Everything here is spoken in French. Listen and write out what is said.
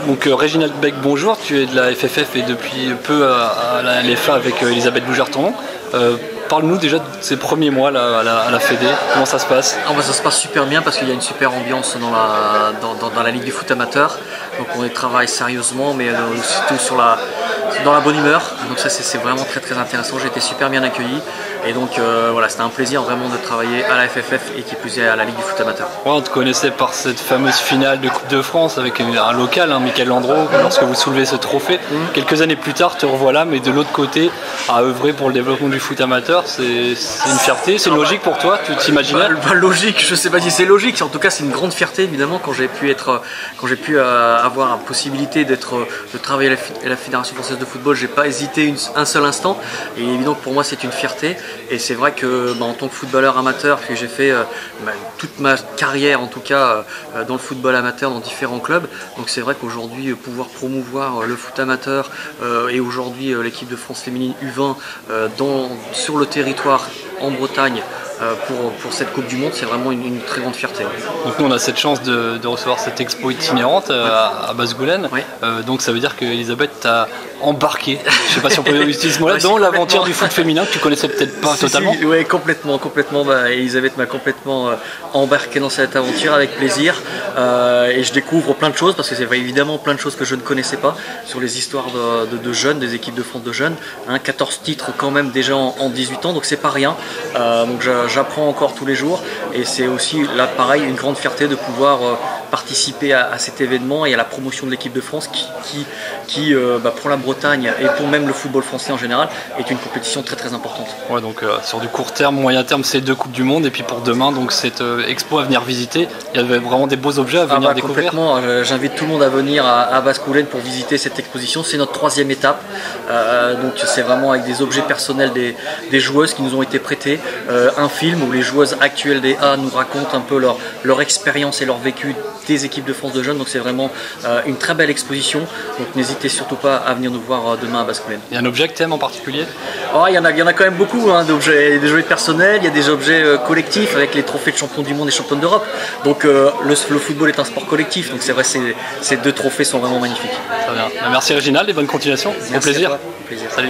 Donc Réginald Beck, bonjour, tu es de la FFF et depuis peu à la LFA avec Elisabeth Bougerton. Parle-nous déjà de ces premiers mois là, à la Fédé, comment ça se passe? Ça se passe super bien parce qu'il y a une super ambiance dans la Ligue du foot amateur. Donc on y travaille sérieusement mais surtout dans la bonne humeur. Donc ça c'est vraiment très intéressant, j'ai été super bien accueilli. Et donc voilà, c'était un plaisir vraiment de travailler à la FFF et qui plus est à la Ligue du foot amateur. Ouais, on te connaissait par cette fameuse finale de Coupe de France avec un local, Michael Landreau, lorsque vous soulevez ce trophée. Quelques années plus tard, te revoilà, mais de l'autre côté, à œuvrer pour le développement du foot amateur. C'est une fierté, c'est logique pour toi, tu t'imaginais? Logique, je sais pas si c'est logique, en tout cas c'est une grande fierté évidemment quand j'ai pu avoir la possibilité de travailler à la Fédération française de football. J'ai pas hésité un seul instant et évidemment pour moi c'est une fierté. Et c'est vrai que en tant que footballeur amateur, que j'ai fait toute ma carrière en tout cas dans le football amateur dans différents clubs, donc c'est vrai qu'aujourd'hui pouvoir promouvoir le foot amateur et aujourd'hui l'équipe de France féminine U20 sur le territoire en Bretagne pour cette Coupe du Monde, c'est vraiment une très grande fierté. Donc nous on a cette chance de recevoir cette expo itinérante à Basse-Goulen, donc ça veut dire que Elisabeth t'a embarqué, je ne sais pas si on peut utiliser ce mot-là, dans l'aventure du foot féminin que tu connaissais peut-être pas totalement. Oui, complètement. Elisabeth m'a complètement embarqué dans cette aventure avec plaisir et je découvre plein de choses parce que c'est évidemment plein de choses que je ne connaissais pas sur les histoires de jeunes, des équipes de France de jeunes, 14 titres quand même déjà en 18 ans, donc c'est pas rien. Donc j'apprends encore tous les jours et c'est aussi là pareil une grande fierté de pouvoir participer à cet événement et à la promotion de l'équipe de France qui pour la Bretagne et pour même le football français en général est une compétition très importante. Ouais, donc sur du court terme, moyen terme, c'est 2 Coupes du Monde et puis pour demain donc cette expo à venir visiter, il y avait vraiment des beaux objets à venir découvrir. Complètement, j'invite tout le monde à venir à Basse-Goulen pour visiter cette exposition, c'est notre 3e étape, donc c'est vraiment avec des objets personnels des joueuses qui nous ont été prêtés, un film où les joueuses actuelles des A nous racontent un peu leur expérience et leur vécu des équipes de France de jeunes, donc c'est vraiment une très belle exposition, donc n'hésitez surtout pas à venir nous voir demain à Basse-Goulen. Il y a un objet que tu aimes en particulier? Il y en a quand même beaucoup, d'objets, des objets personnels, il y a des objets collectifs avec les trophées de champion du monde et champion d'Europe, donc le football est un sport collectif, donc c'est vrai ces 2 trophées sont vraiment magnifiques. Très bien. Merci Réginald et bonne continuation, au plaisir. Plaisir. Salut.